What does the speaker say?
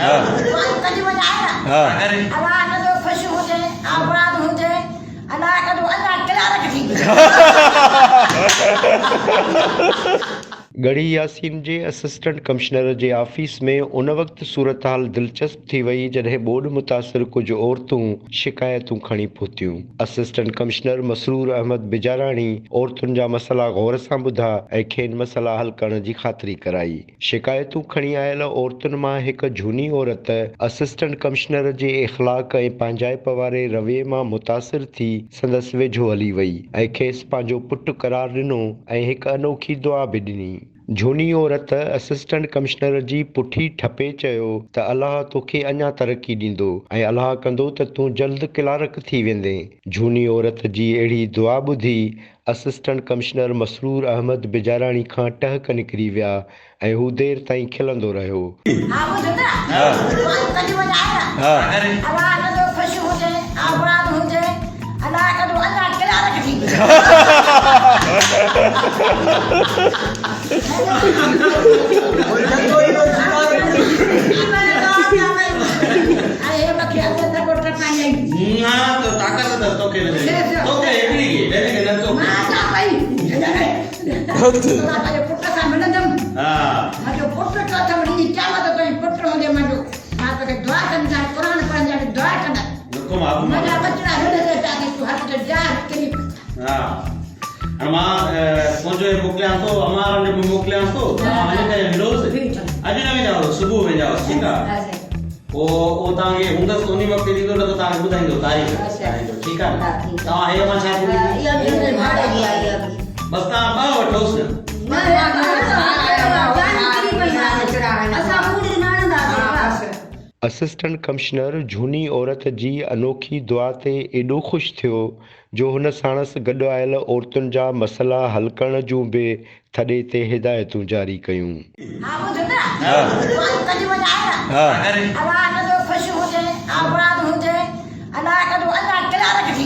कॾहिं वञ आया अलाह कदो ख़ुशि हुजे आबाद हुजे अलाह कदो अलाह किला रखी गढ़ी यासीन जे असिस्टेंट कमिश्नर जे ऑफिस में उन वक़्तु सूरत हाल दिलचस्प थी वई जॾहिं ॿोॾि मुतासिर कुझु औरतूं शिकायतूं खणी पहुतियूं। असिस्टेंट कमिश्नर मसरूर अहमद बिजाराणी औरतुनि जा मसइला गौर सां ॿुधा ऐं खेनि मसइला हल करण जी ख़ातिरी कराई। शिकायतूं खणी आयल औरतुनि मां हिकु झूनी औरत असिस्टेंट कमिश्नर जे इख़लाक़ ऐं पंहिंजाइप वारे रवैये मां मुतासिर थी संदसि वेझो हली वई ऐं खेसि पंहिंजो पुटु करार ॾिनो ऐं हिकु अनोखी दुआ बि ॾिनी। झूनी औरत असिस्टेंट कमिश्नर जी पुठी ठपे चयो त अलाह तोखे अञा तरक़ी ॾींदो ऐं अलाह कंदो त तूं जल्द किलारक थी वेंदे। झूनी औरत जी अहिड़ी दुआ ॿुधी असिस्टेंट कमिश्नर मसरूर अहमद बिजाराणी खां टहक निकिरी विया ऐं हू देरि ताईं खिलंदो रहियो। मोकिलियां थो अमार ने मोकिलियां थो वञी करे मिलोसि अॼु न वेंदाव सुबुह वेंदाव ठीकु आहे पोइ तव्हांखे हूंदसि उन वक़्तु ॾींदो न त तव्हांखे ॿुधाईंदो तारीख़ ठीकु आहे तव्हां हे मां छा बसि तव्हां ॿ वठोसि असिस्टेंट कमिश्नर झूनी औरत जी अनोखी दुआ ते एॾो ख़ुशि थियो जो हुन साणसि गॾु आयल औरतुनि जा मसइला हल करण जूं बि थॾे ते हिदायतूं जारी कयूं। अलाह कदो अलाह किला रखी